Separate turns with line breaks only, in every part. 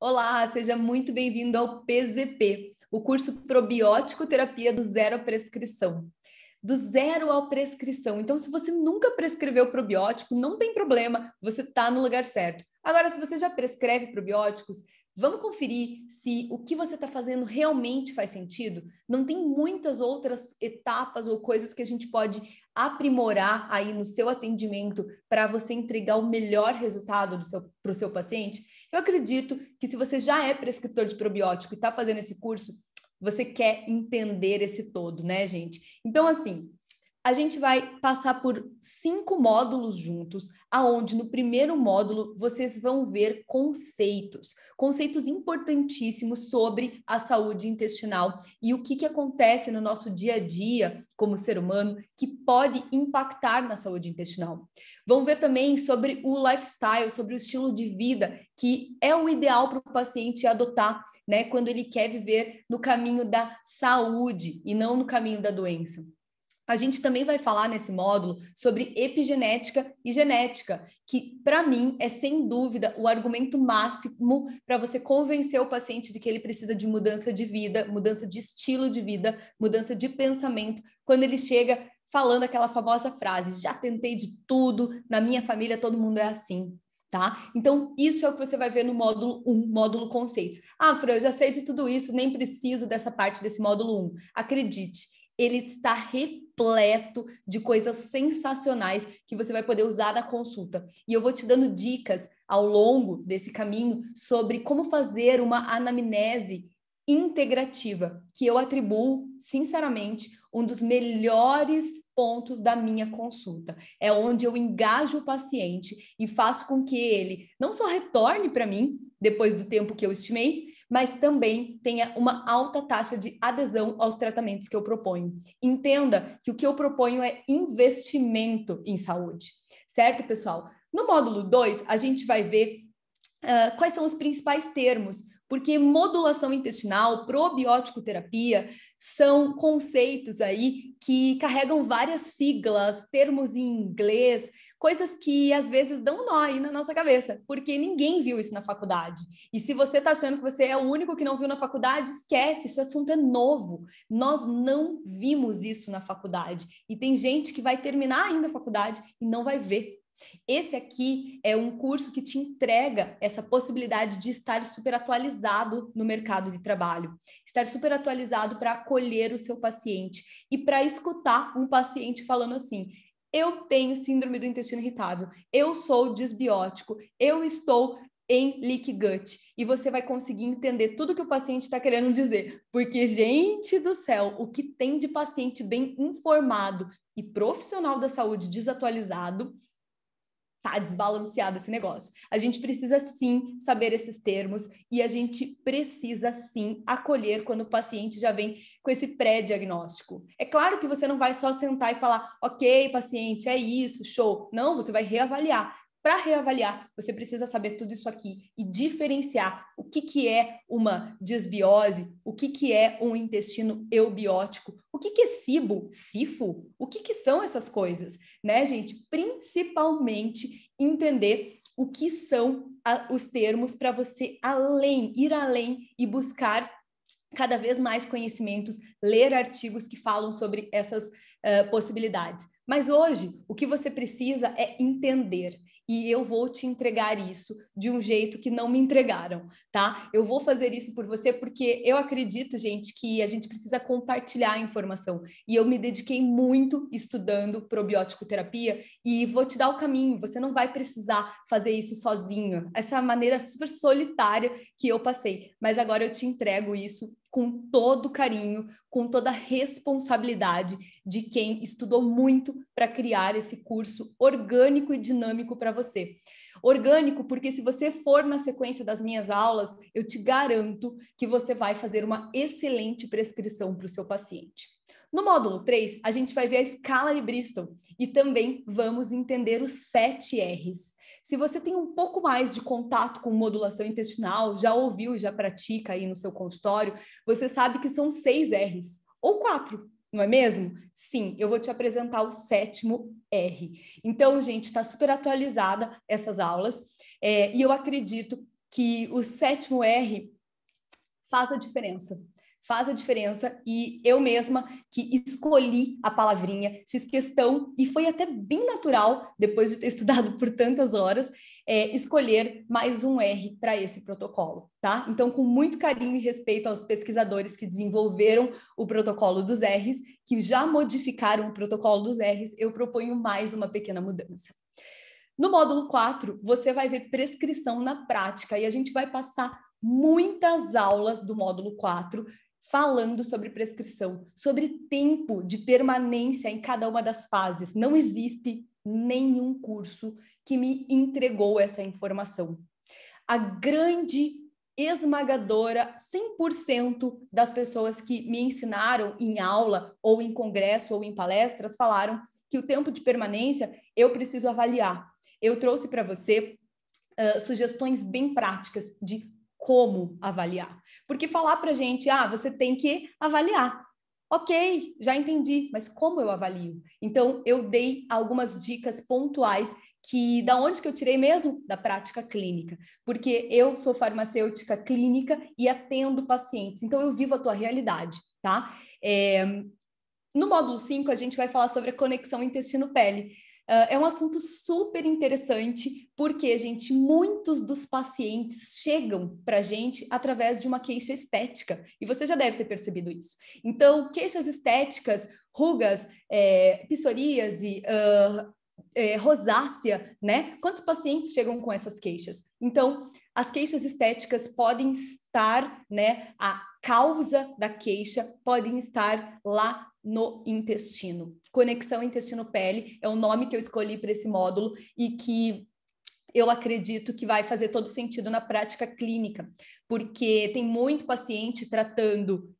Olá, seja muito bem-vindo ao PZP, o curso Probiótico Terapia do Zero à Prescrição. Do zero à prescrição. Então, se você nunca prescreveu probiótico, não tem problema, você está no lugar certo. Agora, se você já prescreve probióticos, vamos conferir se o que você está fazendo realmente faz sentido? Não tem muitas outras etapas ou coisas que a gente pode aprimorar aí no seu atendimento para você entregar o melhor resultado para o seu paciente? Eu acredito que se você já é prescritor de probiótico e está fazendo esse curso, você quer entender esse todo, né, gente? Então, assim, a gente vai passar por 5 módulos juntos, aonde no primeiro módulo vocês vão ver conceitos importantíssimos sobre a saúde intestinal e o que acontece no nosso dia a dia como ser humano que pode impactar na saúde intestinal. Vão ver também sobre o lifestyle, sobre o estilo de vida, que é o ideal para o paciente adotar, né, quando ele quer viver no caminho da saúde e não no caminho da doença. A gente também vai falar nesse módulo sobre epigenética e genética, que para mim é sem dúvida o argumento máximo para você convencer o paciente de que ele precisa de mudança de vida, mudança de estilo de vida, mudança de pensamento, quando ele chega falando aquela famosa frase: já tentei de tudo, na minha família todo mundo é assim. Tá? Então, isso é o que você vai ver no módulo 1, módulo conceitos. Ah, Fran, eu já sei de tudo isso, nem preciso dessa parte desse módulo 1. Acredite, ele está repleto de coisas sensacionais que você vai poder usar na consulta. E eu vou te dando dicas ao longo desse caminho sobre como fazer uma anamnese integrativa, que eu atribuo, sinceramente, um dos melhores pontos da minha consulta. É onde eu engajo o paciente e faço com que ele não só retorne para mim depois do tempo que eu estimei, mas também tenha uma alta taxa de adesão aos tratamentos que eu proponho. Entenda que o que eu proponho é investimento em saúde, certo, pessoal? No módulo 2, a gente vai ver quais são os principais termos, porque modulação intestinal, probiótico terapia, são conceitos aí que carregam várias siglas, termos em inglês, coisas que às vezes dão nó aí na nossa cabeça, porque ninguém viu isso na faculdade. E se você está achando que você é o único que não viu na faculdade, esquece, esse assunto é novo. Nós não vimos isso na faculdade. E tem gente que vai terminar ainda a faculdade e não vai ver. Esse aqui é um curso que te entrega essa possibilidade de estar super atualizado no mercado de trabalho, estar super atualizado para acolher o seu paciente e para escutar um paciente falando assim: eu tenho síndrome do intestino irritável, eu sou disbiótico, eu estou em leaky gut, e você vai conseguir entender tudo que o paciente está querendo dizer, porque, gente do céu, o que tem de paciente bem informado e profissional da saúde desatualizado, tá desbalanceado esse negócio. A gente precisa sim saber esses termos e a gente precisa sim acolher quando o paciente já vem com esse pré-diagnóstico. É claro que você não vai só sentar e falar: ok, paciente, é isso, show. Não, você vai reavaliar. Para reavaliar, você precisa saber tudo isso aqui e diferenciar o que é uma disbiose, o que é um intestino eubiótico, o que é SIBO, SIFO, o que são essas coisas, né, gente? Principalmente entender o que são os termos para você ir além e buscar cada vez mais conhecimentos, ler artigos que falam sobre essas possibilidades. Mas hoje, o que você precisa é entender. E eu vou te entregar isso de um jeito que não me entregaram, tá? Eu vou fazer isso por você porque eu acredito, gente, que a gente precisa compartilhar a informação. E eu me dediquei muito estudando probiótico terapia e vou te dar o caminho. Você não vai precisar fazer isso sozinho. Essa maneira super solitária que eu passei. Mas agora eu te entrego isso com todo carinho, com toda a responsabilidade de quem estudou muito para criar esse curso orgânico e dinâmico para você. Orgânico, porque se você for na sequência das minhas aulas, eu te garanto que você vai fazer uma excelente prescrição para o seu paciente. No módulo 3, a gente vai ver a escala de Bristol e também vamos entender os 7 R's. Se você tem um pouco mais de contato com modulação intestinal, já ouviu, já pratica aí no seu consultório, você sabe que são 6 R's, ou 4, não é mesmo? Sim, eu vou te apresentar o 7º R. Então, gente, está super atualizada essas aulas, e eu acredito que o 7º R faz a diferença. Faz a diferença, e eu mesma que escolhi a palavrinha, fiz questão, e foi até bem natural, depois de ter estudado por tantas horas, escolher mais um R para esse protocolo, tá? Então, com muito carinho e respeito aos pesquisadores que desenvolveram o protocolo dos R's, que já modificaram o protocolo dos R's, eu proponho mais uma pequena mudança. No módulo 4, você vai ver prescrição na prática, e a gente vai passar muitas aulas do módulo 4 falando sobre prescrição, sobre tempo de permanência em cada uma das fases. Não existe nenhum curso que me entregou essa informação. A grande esmagadora 100% das pessoas que me ensinaram em aula, ou em congresso, ou em palestras, falaram que o tempo de permanência eu preciso avaliar. Eu trouxe para você sugestões bem práticas de como avaliar. Porque falar para a gente, você tem que avaliar. Ok, já entendi, mas como eu avalio? Então, eu dei algumas dicas pontuais que, da onde que eu tirei mesmo? Da prática clínica. Porque eu sou farmacêutica clínica e atendo pacientes. Então, eu vivo a tua realidade, tá? No módulo 5, a gente vai falar sobre a conexão intestino-pele. É um assunto super interessante, porque, gente, muitos dos pacientes chegam para a gente através de uma queixa estética, e você já deve ter percebido isso. Então, queixas estéticas, rugas, psoríase, rosácea, né? Quantos pacientes chegam com essas queixas? Então, as queixas estéticas podem estar, né? A causa da queixa podem estar lá no intestino. Conexão intestino-pele é o nome que eu escolhi para esse módulo e que eu acredito que vai fazer todo sentido na prática clínica, porque tem muito paciente tratando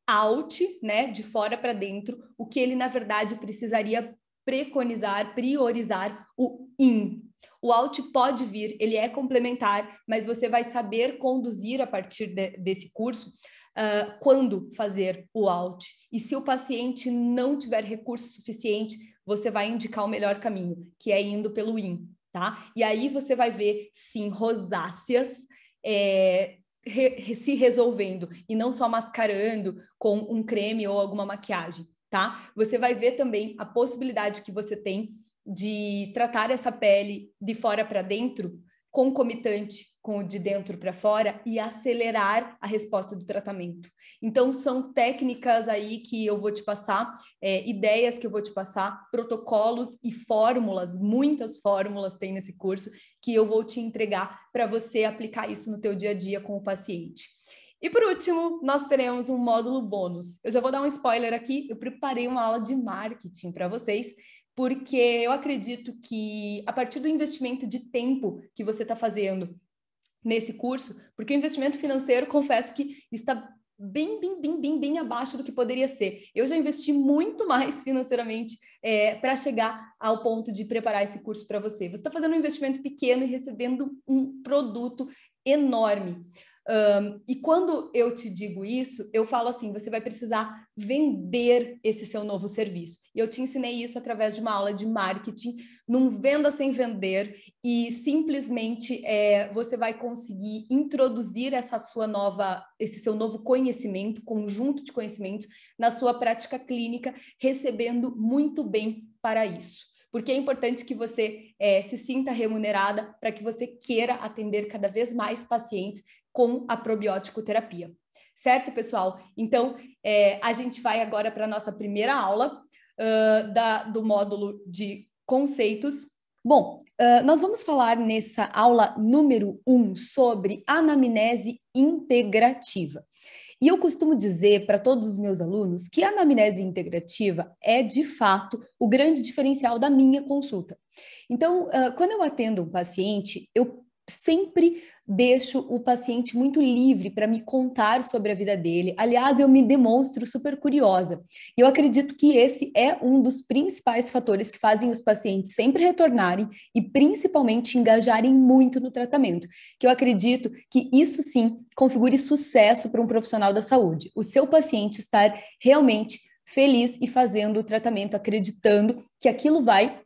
out, né, de fora para dentro, o que ele, na verdade, precisaria preconizar, priorizar o in. O out pode vir, ele é complementar, mas você vai saber conduzir a partir desse curso quando fazer o out. E se o paciente não tiver recurso suficiente, você vai indicar o melhor caminho, que é indo pelo in, tá? E aí você vai ver, sim, rosáceas se resolvendo e não só mascarando com um creme ou alguma maquiagem, tá? Você vai ver também a possibilidade que você tem de tratar essa pele de fora para dentro, concomitante com o de dentro para fora, e acelerar a resposta do tratamento. Então, são técnicas aí que eu vou te passar, ideias que eu vou te passar, protocolos e fórmulas, muitas fórmulas tem nesse curso, que eu vou te entregar para você aplicar isso no teu dia a dia com o paciente. E por último, nós teremos um módulo bônus. Eu já vou dar um spoiler aqui, eu preparei uma aula de marketing para vocês, porque eu acredito que a partir do investimento de tempo que você está fazendo nesse curso, porque o investimento financeiro, confesso que está bem abaixo do que poderia ser. Eu já investi muito mais financeiramente para chegar ao ponto de preparar esse curso para você. Você está fazendo um investimento pequeno e recebendo um produto enorme. E quando eu te digo isso, eu falo assim, você vai precisar vender esse seu novo serviço. E eu te ensinei isso através de uma aula de marketing, num Venda Sem Vender, e simplesmente você vai conseguir introduzir esse seu novo conhecimento, conjunto de conhecimentos, na sua prática clínica, recebendo muito bem para isso. Porque é importante que você se sinta remunerada para que você queira atender cada vez mais pacientes com a probiótico terapia. Certo, pessoal? Então, a gente vai agora para a nossa primeira aula do módulo de conceitos. Bom, nós vamos falar nessa aula número 1 sobre anamnese integrativa. E eu costumo dizer para todos os meus alunos que a anamnese integrativa é, de fato, o grande diferencial da minha consulta. Então, quando eu atendo um paciente, eu sempre deixo o paciente muito livre para me contar sobre a vida dele. Aliás, eu me demonstro super curiosa. E eu acredito que esse é um dos principais fatores que fazem os pacientes sempre retornarem e principalmente engajarem muito no tratamento. Que eu acredito que isso sim configure sucesso para um profissional da saúde. O seu paciente estar realmente feliz e fazendo o tratamento, acreditando que aquilo vai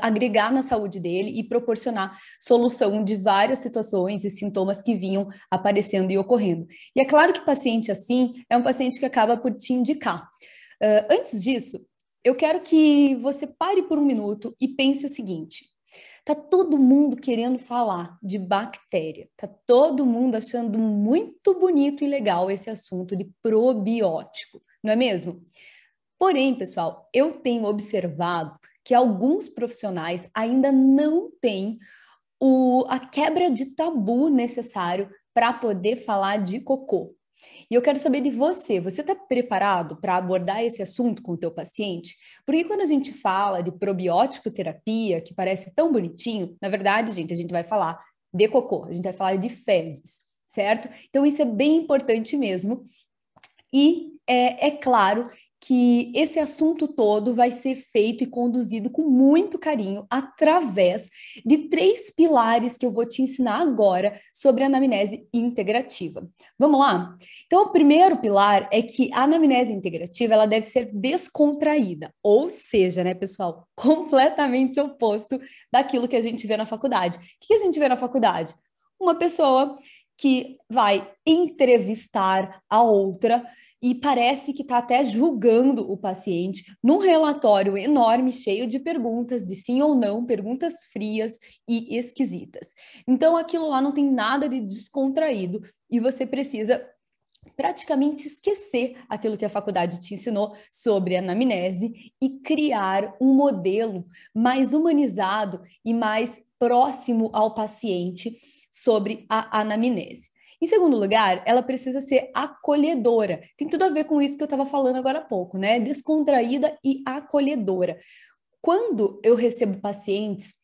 agregar na saúde dele e proporcionar solução de várias situações e sintomas que vinham aparecendo e ocorrendo. E é claro que paciente assim é um paciente que acaba por te indicar. Antes disso, eu quero que você pare por um minuto e pense o seguinte: tá todo mundo querendo falar de bactéria, tá todo mundo achando muito bonito e legal esse assunto de probiótico, não é mesmo? Porém, pessoal, eu tenho observado que alguns profissionais ainda não têm a quebra de tabu necessário para poder falar de cocô. E eu quero saber de você, você está preparado para abordar esse assunto com o teu paciente? Porque quando a gente fala de probiótico terapia, que parece tão bonitinho, na verdade, gente, a gente vai falar de cocô, a gente vai falar de fezes, certo? Então isso é bem importante mesmo. E é claro que esse assunto todo vai ser feito e conduzido com muito carinho através de 3 pilares que eu vou te ensinar agora sobre a anamnese integrativa. Vamos lá? Então, o primeiro pilar é que a anamnese integrativa ela deve ser descontraída, ou seja, né, pessoal, completamente oposto daquilo que a gente vê na faculdade. O que a gente vê na faculdade? Uma pessoa que vai entrevistar a outra e parece que está até julgando o paciente num relatório enorme, cheio de perguntas de sim ou não, perguntas frias e esquisitas. Então, aquilo lá não tem nada de descontraído e você precisa praticamente esquecer aquilo que a faculdade te ensinou sobre a anamnese e criar um modelo mais humanizado e mais próximo ao paciente sobre a anamnese. Em segundo lugar, ela precisa ser acolhedora. Tem tudo a ver com isso que eu estava falando agora há pouco, né? Descontraída e acolhedora. Quando eu recebo pacientes,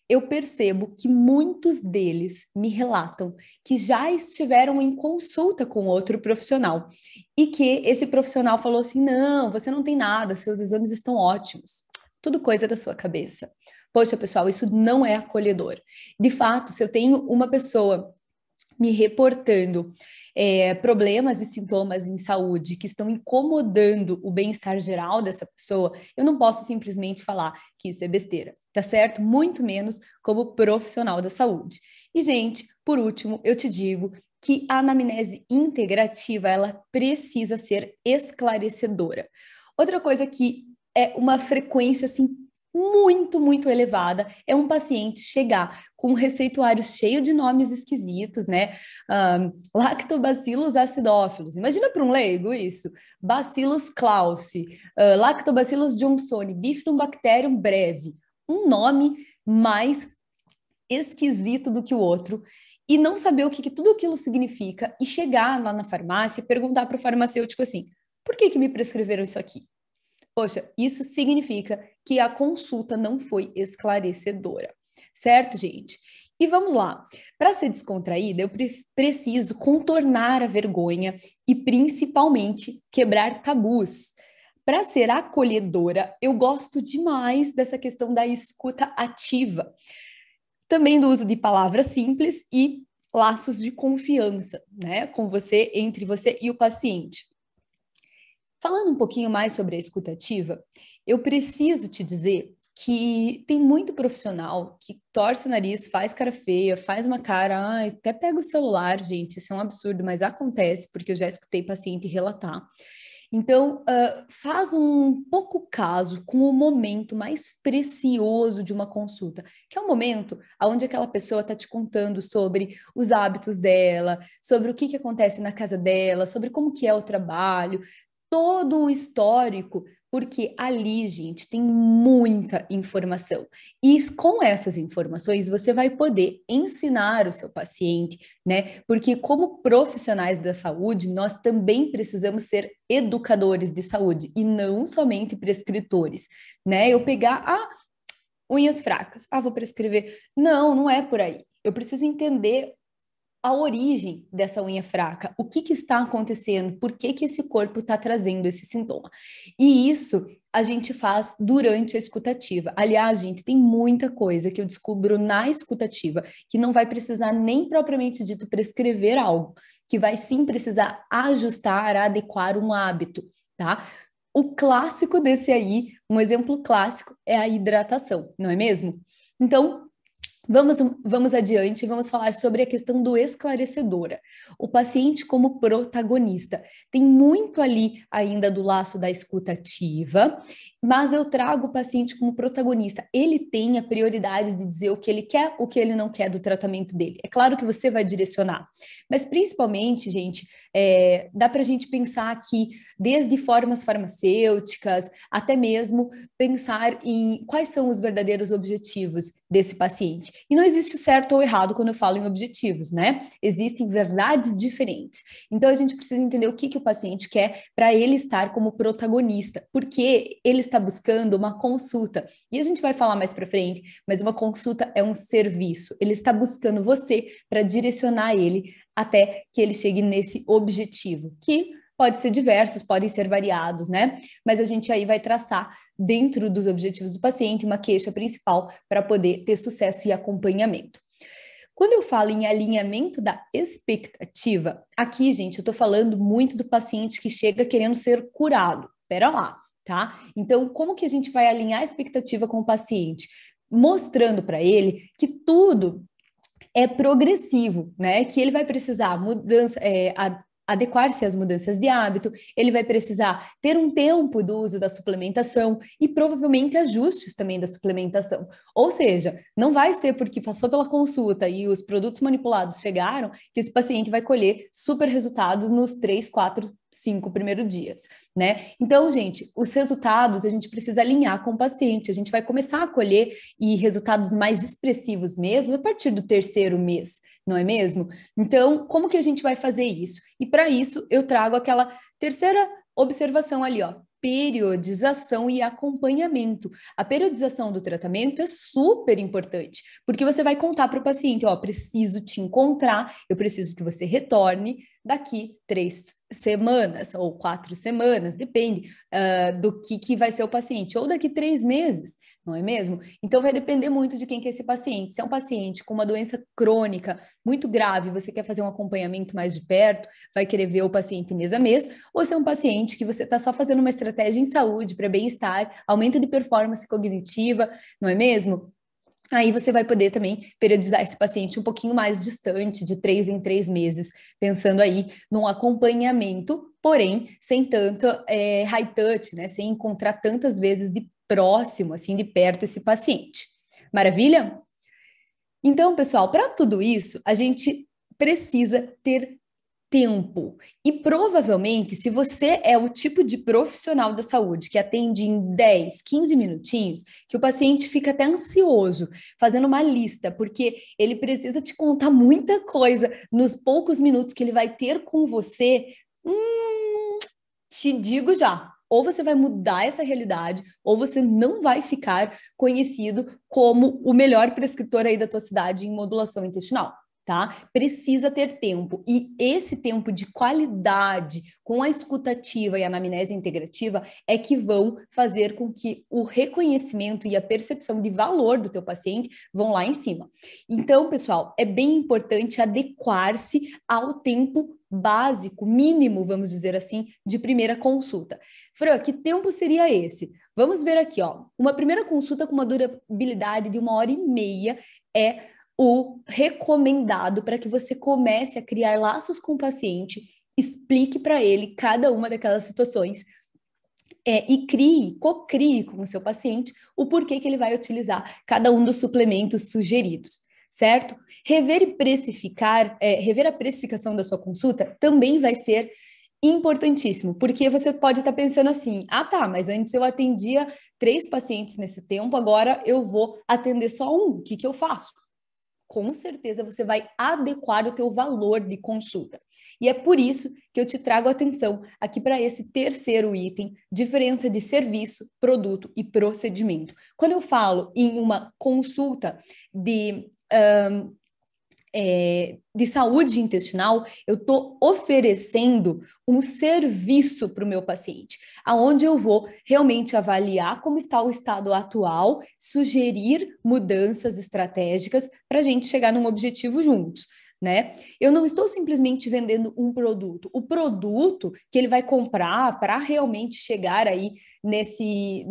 eu percebo que muitos deles me relatam que já estiveram em consulta com outro profissional e que esse profissional falou assim: não, você não tem nada, seus exames estão ótimos. Tudo coisa da sua cabeça. Poxa, pessoal, isso não é acolhedor. De fato, se eu tenho uma pessoa me reportando problemas e sintomas em saúde que estão incomodando o bem-estar geral dessa pessoa, eu não posso simplesmente falar que isso é besteira, tá certo? Muito menos como profissional da saúde. E, gente, por último, eu te digo que a anamnese integrativa, ela precisa ser esclarecedora. Outra coisa que é uma frequência, assim, muito elevada, é um paciente chegar com um receituário cheio de nomes esquisitos, né? Lactobacillus acidófilos. Imagina para um leigo isso. Bacillus clausi, Lactobacillus johnsoni, Bifidobacterium breve. Um nome mais esquisito do que o outro e não saber o que tudo aquilo significa e chegar lá na farmácia e perguntar para o farmacêutico assim: por que me prescreveram isso aqui? Poxa, isso significa que a consulta não foi esclarecedora, certo, gente? E vamos lá. Para ser descontraída, eu preciso contornar a vergonha e principalmente quebrar tabus. Para ser acolhedora, eu gosto demais dessa questão da escuta ativa, também do uso de palavras simples e laços de confiança, né, com você, entre você e o paciente. Falando um pouquinho mais sobre a escutativa, eu preciso te dizer que tem muito profissional que torce o nariz, faz cara feia, faz uma cara, até pega o celular, gente, isso é um absurdo, mas acontece, porque eu já escutei paciente relatar. Então, faz um pouco caso com o momento mais precioso de uma consulta, que é o momento onde aquela pessoa está te contando sobre os hábitos dela, sobre o que acontece na casa dela, sobre como que é o trabalho, todo o histórico, porque ali, gente, tem muita informação. E com essas informações, você vai poder ensinar o seu paciente, né? Porque como profissionais da saúde, nós também precisamos ser educadores de saúde e não somente prescritores, né? Eu pegar, unhas fracas, vou prescrever. Não, não é por aí. Eu preciso entender a origem dessa unha fraca, o que está acontecendo, por que esse corpo está trazendo esse sintoma. E isso a gente faz durante a escutativa. Aliás, gente, tem muita coisa que eu descubro na escutativa que não vai precisar nem propriamente dito prescrever algo, que vai sim precisar ajustar, adequar um hábito, tá? o clássico desse aí, um exemplo clássico é a hidratação, não é mesmo? Então, vamos adiante, vamos falar sobre a questão do esclarecedora. O paciente como protagonista. Tem muito ali ainda do laço da escuta ativa, mas eu trago o paciente como protagonista. Ele tem a prioridade de dizer o que ele quer, o que ele não quer do tratamento dele. É claro que você vai direcionar, mas principalmente, gente, dá para a gente pensar aqui, desde formas farmacêuticas, até mesmo pensar em quais são os verdadeiros objetivos desse paciente. E não existe certo ou errado quando eu falo em objetivos, né? Existem verdades diferentes. Então a gente precisa entender o que o paciente quer para ele estar como protagonista, porque ele está buscando uma consulta. E a gente vai falar mais para frente, mas uma consulta é um serviço. Ele está buscando você para direcionar ele até que ele chegue nesse objetivo, que pode ser diversos, podem ser variados, né? Mas a gente aí vai traçar dentro dos objetivos do paciente uma queixa principal para poder ter sucesso e acompanhamento. Quando eu falo em alinhamento da expectativa, aqui, gente, eu estou falando muito do paciente que chega querendo ser curado. Espera lá, tá? Então, como que a gente vai alinhar a expectativa com o paciente? Mostrando para ele que tudo é progressivo, né? Que ele vai precisar adequar-se às mudanças de hábito, ele vai precisar ter um tempo do uso da suplementação e provavelmente ajustes também da suplementação. Ou seja, não vai ser porque passou pela consulta e os produtos manipulados chegaram que esse paciente vai colher super resultados nos 3, 4, 5 primeiros dias, né? Então, gente, os resultados a gente precisa alinhar com o paciente, a gente vai começar a colher e resultados mais expressivos mesmo a partir do terceiro mês, não é mesmo? Então, como que a gente vai fazer isso? E para isso, eu trago aquela terceira observação ali, ó, periodização e acompanhamento. A periodização do tratamento é super importante, porque você vai contar para o paciente, ó, preciso te encontrar, eu preciso que você retorne daqui 3 semanas ou 4 semanas, depende do que vai ser o paciente, ou daqui 3 meses, não é mesmo? Então vai depender muito de quem que é esse paciente. Se é um paciente com uma doença crônica muito grave, você quer fazer um acompanhamento mais de perto, vai querer ver o paciente mês a mês, ou se é um paciente que você está só fazendo uma estratégia em saúde para bem-estar, aumento de performance cognitiva, não é mesmo? Aí você vai poder também periodizar esse paciente um pouquinho mais distante, de 3 em 3 meses, pensando aí num acompanhamento, porém, sem tanto high touch, né? Sem encontrar tantas vezes de próximo, assim, de perto esse paciente. Maravilha? Então, pessoal, para tudo isso, a gente precisa ter tempo. E provavelmente, se você é o tipo de profissional da saúde que atende em 10, 15 minutinhos, que o paciente fica até ansioso, fazendo uma lista, porque ele precisa te contar muita coisa nos poucos minutos que ele vai ter com você, te digo já. Ou você vai mudar essa realidade, ou você não vai ficar conhecido como o melhor prescritor aí da tua cidade em modulação intestinal. Tá? Precisa ter tempo. E esse tempo de qualidade com a escutativa e a anamnese integrativa é que vão fazer com que o reconhecimento e a percepção de valor do teu paciente vão lá em cima. Então, pessoal, é bem importante adequar-se ao tempo básico, mínimo, vamos dizer assim, de primeira consulta. Fran, que tempo seria esse? Vamos ver aqui, ó. Uma primeira consulta com uma durabilidade de 1h30 é o recomendado para que você comece a criar laços com o paciente, explique para ele cada uma daquelas situações e cocrie com o seu paciente o porquê que ele vai utilizar cada um dos suplementos sugeridos, certo? Rever e precificar, rever a precificação da sua consulta também vai ser importantíssimo, porque você pode estar pensando assim, ah tá, mas antes eu atendia 3 pacientes nesse tempo, agora eu vou atender só um, o que eu faço? Com certeza você vai adequar o teu valor de consulta. E é por isso que eu te trago atenção aqui para esse terceiro item, diferença de serviço, produto e procedimento. Quando eu falo em uma consulta de saúde intestinal, eu estou oferecendo um serviço para o meu paciente, aonde eu vou realmente avaliar como está o estado atual, sugerir mudanças estratégicas para a gente chegar num objetivo juntos. né? Eu não estou simplesmente vendendo um produto. O produto que ele vai comprar para realmente chegar aí nesse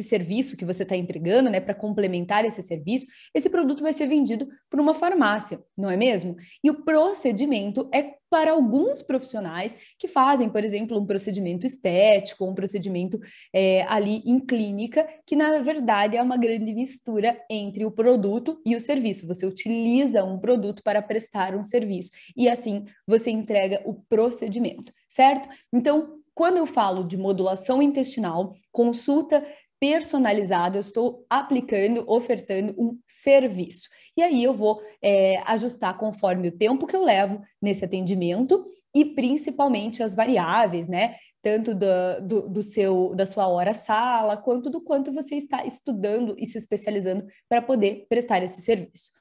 serviço que você está entregando, né? Para complementar esse serviço, esse produto vai ser vendido por uma farmácia, não é mesmo? E o procedimento é para alguns profissionais que fazem, por exemplo, um procedimento estético, um procedimento ali em clínica, que na verdade é uma grande mistura entre o produto e o serviço. Você utiliza um produto para prestar um serviço e assim você entrega o procedimento, certo? Então, quando eu falo de modulação intestinal, consulta personalizada, eu estou aplicando, ofertando um serviço. E aí eu vou ajustar conforme o tempo que eu levo nesse atendimento e principalmente as variáveis, né? Tanto da sua hora-sala, quanto do quanto você está estudando e se especializando para poder prestar esse serviço.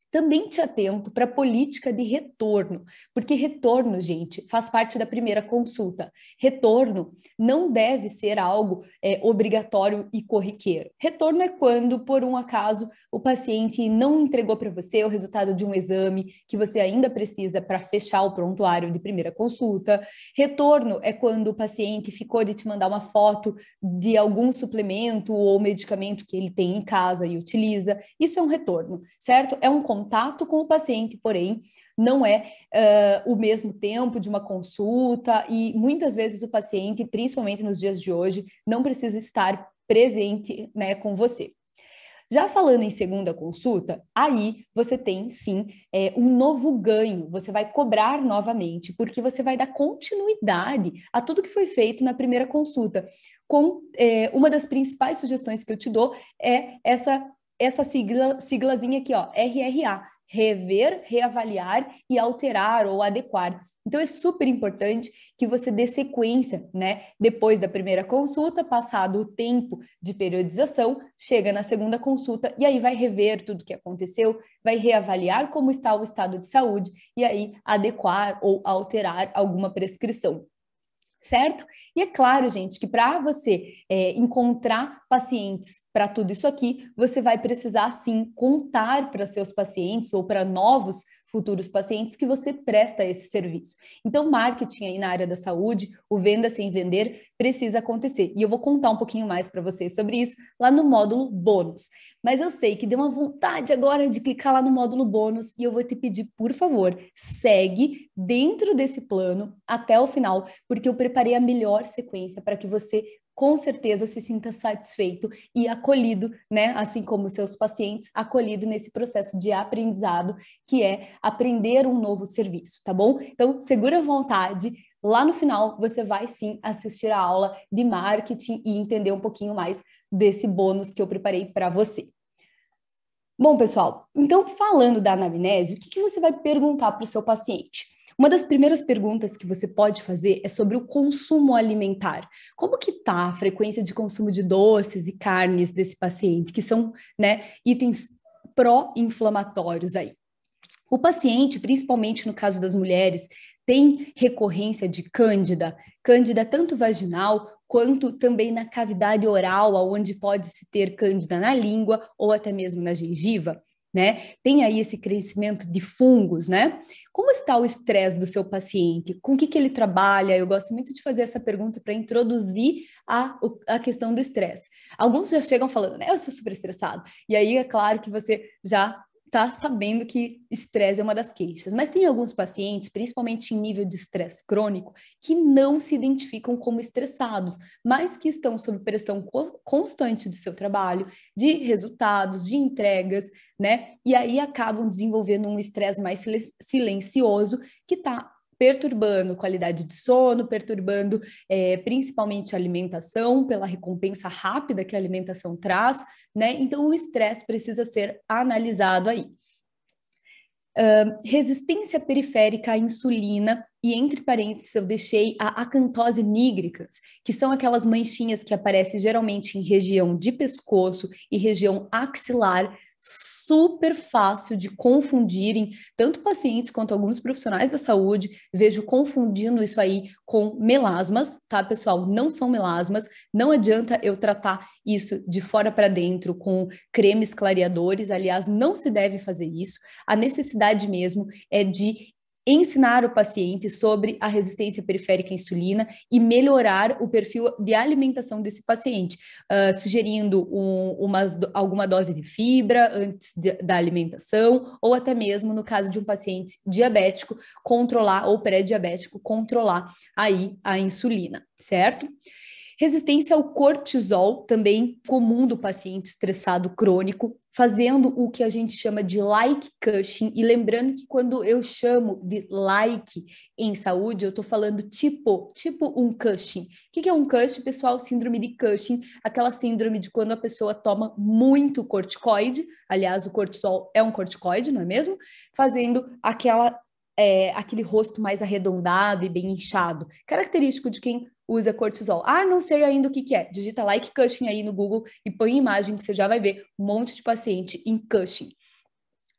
Também te atento para a política de retorno, porque retorno, gente, faz parte da primeira consulta. Retorno não deve ser algo obrigatório e corriqueiro. Retorno é quando, por um acaso, o paciente não entregou para você o resultado de um exame que você ainda precisa para fechar o prontuário de primeira consulta. Retorno é quando o paciente ficou de te mandar uma foto de algum suplemento ou medicamento que ele tem em casa e utiliza. Isso é um retorno, certo? É um contato com o paciente, porém, não é o mesmo tempo de uma consulta e muitas vezes o paciente, principalmente nos dias de hoje, não precisa estar presente, né, com você. Já falando em segunda consulta, aí você tem sim um novo ganho, você vai cobrar novamente, porque você vai dar continuidade a tudo que foi feito na primeira consulta. Uma das principais sugestões que eu te dou é essa siglazinha aqui, ó, RRA. Rever, reavaliar e alterar ou adequar. Então, é super importante que você dê sequência, né? Depois da primeira consulta, passado o tempo de periodização, chega na segunda consulta e aí vai rever tudo o que aconteceu, vai reavaliar como está o estado de saúde e aí adequar ou alterar alguma prescrição. Certo? E é claro, gente, que para você encontrar pacientes para tudo isso aqui, você vai precisar, sim, contar para seus pacientes ou para novos futuros pacientes que você presta esse serviço. Então, marketing aí na área da saúde, o venda sem vender, precisa acontecer. E eu vou contar um pouquinho mais para vocês sobre isso lá no módulo bônus. Mas eu sei que deu uma vontade agora de clicar lá no módulo bônus e eu vou te pedir, por favor, segue dentro desse plano até o final, porque eu preparei a melhor sequência para que você com certeza se sinta satisfeito e acolhido, né? Assim como seus pacientes, acolhido nesse processo de aprendizado, que é aprender um novo serviço, tá bom? Então, segura a vontade. Lá no final, você vai sim assistir a aula de marketing e entender um pouquinho mais desse bônus que eu preparei para você. Bom, pessoal, então falando da anamnese, o que você vai perguntar para o seu paciente? Uma das primeiras perguntas que você pode fazer é sobre o consumo alimentar. Como que está a frequência de consumo de doces e carnes desse paciente, que são, né, itens pró-inflamatórios aí? O paciente, principalmente no caso das mulheres, tem recorrência de cândida, cândida tanto vaginal quanto também na cavidade oral, onde pode se ter cândida na língua ou até mesmo na gengiva, né? Tem aí esse crescimento de fungos, né? Como está o estresse do seu paciente? Com o que ele trabalha? Eu gosto muito de fazer essa pergunta para introduzir a questão do estresse. Alguns já chegam falando, né? Eu sou super estressado. E aí é claro que você já tá sabendo que estresse é uma das queixas. Mas tem alguns pacientes, principalmente em nível de estresse crônico, que não se identificam como estressados, mas que estão sob pressão constante do seu trabalho, de resultados, de entregas, né? E aí acabam desenvolvendo um estresse mais silencioso que está perturbando qualidade de sono, perturbando principalmente a alimentação, pela recompensa rápida que a alimentação traz, né? Então, o estresse precisa ser analisado aí. Resistência periférica à insulina, e entre parênteses eu deixei a acantose nigricans, que são aquelas manchinhas que aparecem geralmente em região de pescoço e região axilar, super fácil de confundirem tanto pacientes quanto alguns profissionais da saúde. Vejo confundindo isso aí com melasmas, tá, pessoal? Não são melasmas, não adianta eu tratar isso de fora para dentro com cremes clareadores, aliás, não se deve fazer isso. A necessidade mesmo é de ensinar o paciente sobre a resistência periférica à insulina e melhorar o perfil de alimentação desse paciente, sugerindo alguma dose de fibra antes da alimentação, ou até mesmo, no caso de um paciente diabético, controlar, ou pré-diabético, controlar aí a insulina, certo? Resistência ao cortisol, também comum do paciente estressado crônico, fazendo o que a gente chama de like Cushing. E lembrando que quando eu chamo de like em saúde, eu estou falando tipo um Cushing. O que é um Cushing, pessoal? Síndrome de Cushing, aquela síndrome de quando a pessoa toma muito corticoide, aliás, o cortisol é um corticoide, não é mesmo? Fazendo aquele rosto mais arredondado e bem inchado, característico de quem usa cortisol. Ah, não sei ainda o que é. Digita like Cushing aí no Google e põe imagem que você já vai ver um monte de paciente em Cushing.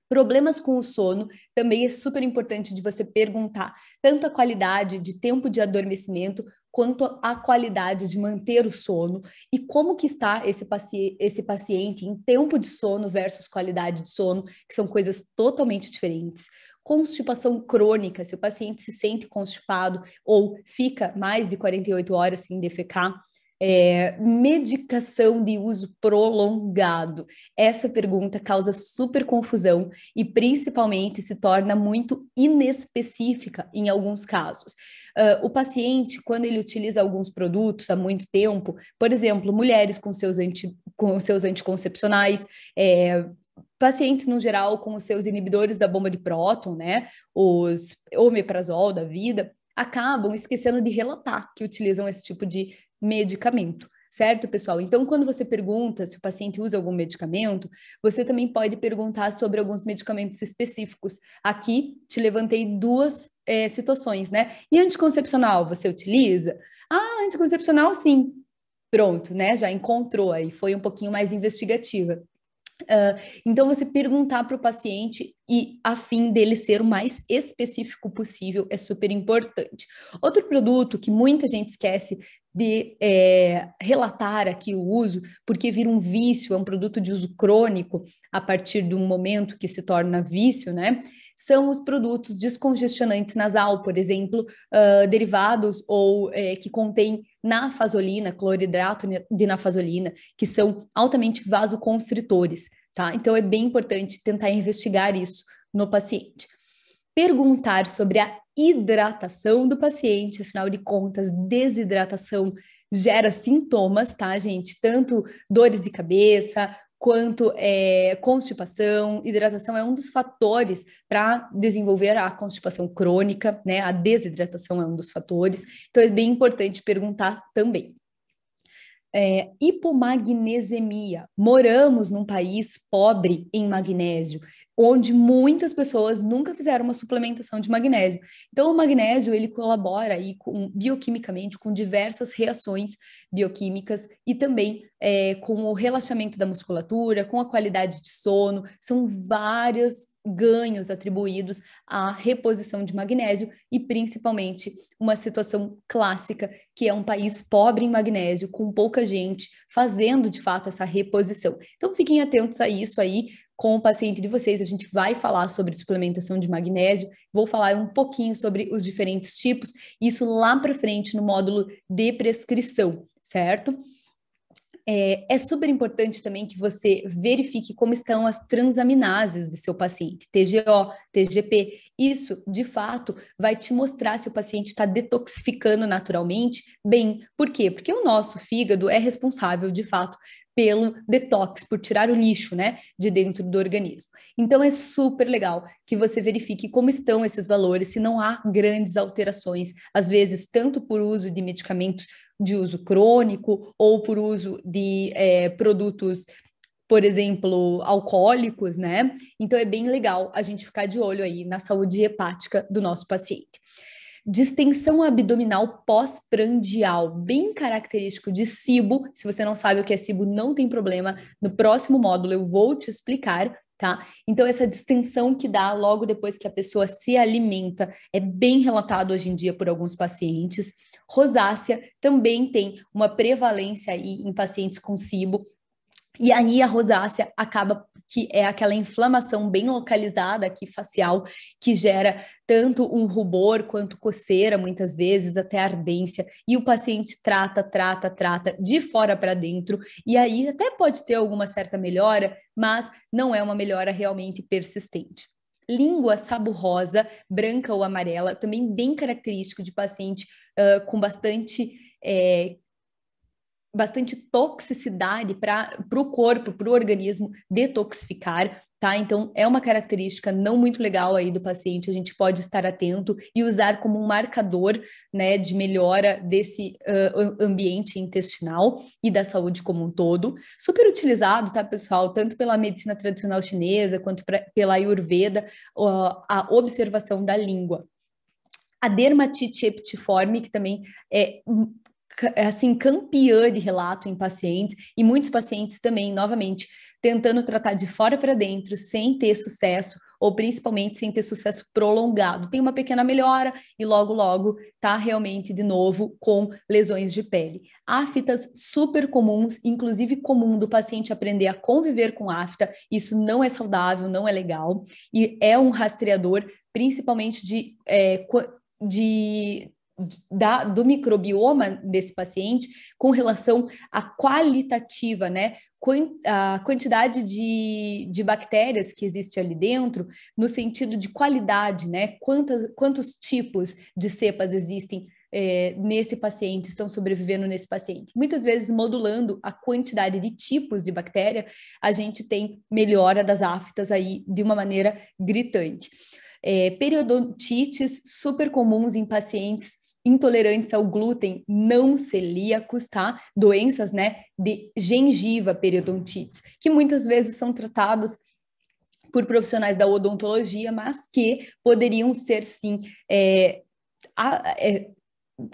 Problemas com o sono, também é super importante de você perguntar tanto a qualidade de tempo de adormecimento quanto a qualidade de manter o sono e como que está esse paciente em tempo de sono versus qualidade de sono, que são coisas totalmente diferentes. Constipação crônica, se o paciente se sente constipado ou fica mais de 48 horas sem defecar. Medicação de uso prolongado. Essa pergunta causa super confusão e principalmente se torna muito inespecífica em alguns casos. O paciente, quando ele utiliza alguns produtos há muito tempo, por exemplo, mulheres com seus anticoncepcionais, pacientes no geral com os seus inibidores da bomba de próton, né, os omeprazol da vida, acabam esquecendo de relatar que utilizam esse tipo de medicamento, certo, pessoal? Então, quando você pergunta se o paciente usa algum medicamento, você também pode perguntar sobre alguns medicamentos específicos. Aqui, te levantei duas situações, né? E anticoncepcional, você utiliza? Ah, anticoncepcional, sim. Pronto, né? Já encontrou aí, foi um pouquinho mais investigativa. Então, você perguntar para o paciente e a fim dele ser o mais específico possível é super importante. Outro produto que muita gente esquece de relatar aqui o uso, porque vira um vício, é um produto de uso crônico a partir de um momento que se torna vício, né? São os produtos descongestionantes nasal, por exemplo, derivados ou que contêm nafasolina, cloridrato de nafasolina, que são altamente vasoconstritores, tá? Então é bem importante tentar investigar isso no paciente. Perguntar sobre a hidratação do paciente, afinal de contas, desidratação gera sintomas, tá, gente? Tanto dores de cabeça, quanto constipação. Hidratação é um dos fatores para desenvolver a constipação crônica, né? A desidratação é um dos fatores. Então, é bem importante perguntar também. Hipomagnesemia. Moramos num país pobre em magnésio, onde muitas pessoas nunca fizeram uma suplementação de magnésio. Então, o magnésio, ele colabora aí bioquimicamente com diversas reações bioquímicas e também com o relaxamento da musculatura, com a qualidade de sono. São vários ganhos atribuídos à reposição de magnésio e principalmente uma situação clássica que é um país pobre em magnésio, com pouca gente fazendo de fato essa reposição. Então fiquem atentos a isso aí com o paciente de vocês. A gente vai falar sobre suplementação de magnésio, vou falar um pouquinho sobre os diferentes tipos, isso lá para frente no módulo de prescrição, certo? É super importante também que você verifique como estão as transaminases do seu paciente, TGO, TGP. Isso, de fato, vai te mostrar se o paciente está detoxificando naturalmente bem. Por quê? Porque o nosso fígado é responsável, de fato, pelo detox, por tirar o lixo, né, de dentro do organismo. Então, é super legal que você verifique como estão esses valores, se não há grandes alterações, às vezes, tanto por uso de medicamentos de uso crônico ou por uso de produtos, por exemplo, alcoólicos, né? Então é bem legal a gente ficar de olho aí na saúde hepática do nosso paciente. Distensão abdominal pós-prandial, bem característico de SIBO. Se você não sabe o que é SIBO, não tem problema. No próximo módulo eu vou te explicar, tá? Então, essa distensão que dá logo depois que a pessoa se alimenta é bem relatado hoje em dia por alguns pacientes. Rosácea também tem uma prevalência aí em pacientes com SIBO. E aí a rosácea acaba que é aquela inflamação bem localizada aqui facial, que gera tanto um rubor quanto coceira, muitas vezes, até ardência, e o paciente trata de fora para dentro, e aí até pode ter alguma certa melhora, mas não é uma melhora realmente persistente. Língua saburrosa, branca ou amarela, também bem característico de paciente com bastante toxicidade para o corpo, para o organismo detoxificar, tá? Então, é uma característica não muito legal aí do paciente, a gente pode estar atento e usar como um marcador, né, de melhora desse ambiente intestinal e da saúde como um todo. Super utilizado, tá, pessoal? Tanto pela medicina tradicional chinesa quanto pela Ayurveda, a observação da língua. A dermatite epitiforme, que também é assim, campeã de relato em pacientes, e muitos pacientes também, novamente, tentando tratar de fora para dentro, sem ter sucesso, ou principalmente sem ter sucesso prolongado. Tem uma pequena melhora e logo tá realmente de novo com lesões de pele. Aftas super comuns, inclusive comum do paciente aprender a conviver com afta, isso não é saudável, não é legal, e é um rastreador principalmente do microbioma desse paciente com relação à qualitativa, né? A quantidade de bactérias que existe ali dentro, no sentido de qualidade, né? Quantos tipos de cepas existem nesse paciente, estão sobrevivendo nesse paciente. Muitas vezes, modulando a quantidade de tipos de bactéria, a gente tem melhora das aftas aí de uma maneira gritante. Periodontites super comuns em pacientes intolerantes ao glúten, não celíacos, tá? Doenças, né, de gengiva, periodontites, que muitas vezes são tratadas por profissionais da odontologia, mas que poderiam ser, sim,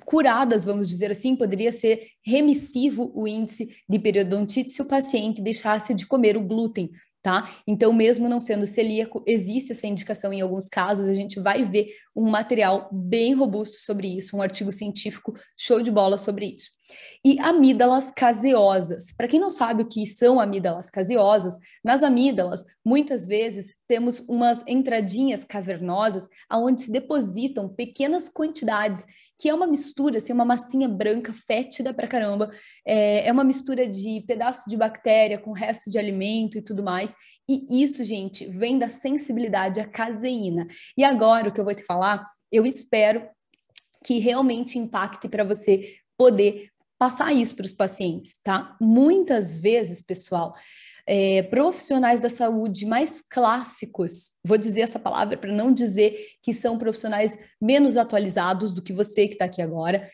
curadas, vamos dizer assim, poderia ser remissivo o índice de periodontite se o paciente deixasse de comer o glúten, tá? Então, mesmo não sendo celíaco, existe essa indicação em alguns casos, a gente vai ver um material bem robusto sobre isso, um artigo científico show de bola sobre isso. E amígdalas caseosas. Para quem não sabe o que são amígdalas caseosas, nas amígdalas, muitas vezes temos umas entradinhas cavernosas onde se depositam pequenas quantidades, que é uma mistura, assim, uma massinha branca fétida pra caramba, é uma mistura de pedaços de bactéria com resto de alimento e tudo mais, e isso, gente, vem da sensibilidade à caseína. E agora, o que eu vou te falar, eu espero que realmente impacte para você poder passar isso para os pacientes, tá? Muitas vezes, pessoal, profissionais da saúde mais clássicos, vou dizer essa palavra para não dizer que são profissionais menos atualizados do que você que está aqui agora,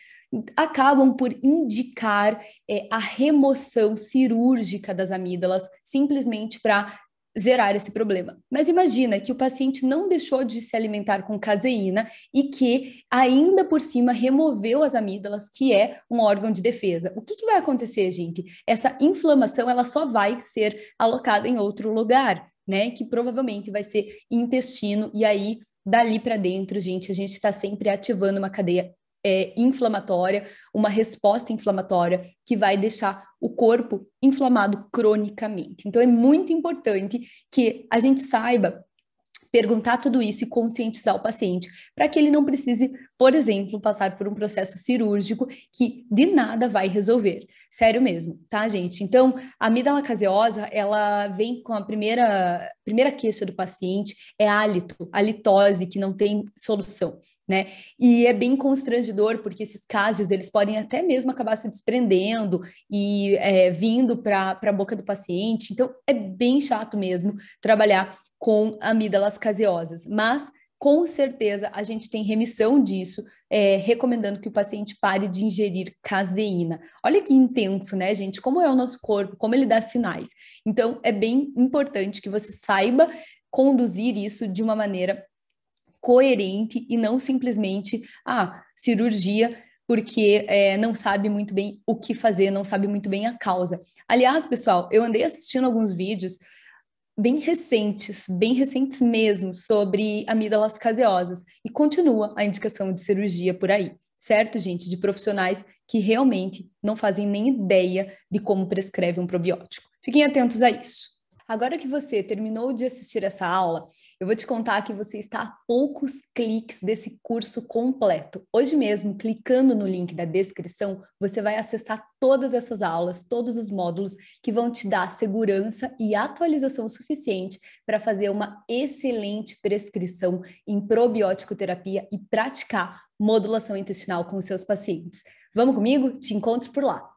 acabam por indicar a remoção cirúrgica das amígdalas simplesmente para zerar esse problema. Mas imagina que o paciente não deixou de se alimentar com caseína e que ainda por cima removeu as amígdalas, que é um órgão de defesa. O que vai acontecer, gente? Essa inflamação ela só vai ser alocada em outro lugar, né? Que provavelmente vai ser intestino, e aí dali para dentro, gente, a gente está sempre ativando uma cadeia inflamatória, uma resposta inflamatória que vai deixar o corpo inflamado cronicamente. Então, é muito importante que a gente saiba perguntar tudo isso e conscientizar o paciente, para que ele não precise, por exemplo, passar por um processo cirúrgico que de nada vai resolver. Sério mesmo, tá, gente? Então, a amígdala caseosa, ela vem com a primeira queixa do paciente, é hálito, a litose, que não tem solução, né? E é bem constrangedor, porque esses casos, eles podem até mesmo acabar se desprendendo e vindo para a boca do paciente. Então, é bem chato mesmo trabalhar com amígdalas caseosas, mas com certeza a gente tem remissão disso, recomendando que o paciente pare de ingerir caseína. Olha que intenso, né, gente? Como é o nosso corpo, como ele dá sinais. Então, é bem importante que você saiba conduzir isso de uma maneira coerente e não simplesmente, cirurgia, porque não sabe muito bem o que fazer, não sabe muito bem a causa. Aliás, pessoal, eu andei assistindo alguns vídeos bem recentes mesmo, sobre amígdalas caseosas, e continua a indicação de cirurgia por aí, certo, gente? De profissionais que realmente não fazem nem ideia de como prescreve um probiótico. Fiquem atentos a isso. Agora que você terminou de assistir essa aula, eu vou te contar que você está a poucos cliques desse curso completo. Hoje mesmo, clicando no link da descrição, você vai acessar todas essas aulas, todos os módulos que vão te dar segurança e atualização suficiente para fazer uma excelente prescrição em probiótico terapia e praticar modulação intestinal com seus pacientes. Vamos comigo? Te encontro por lá.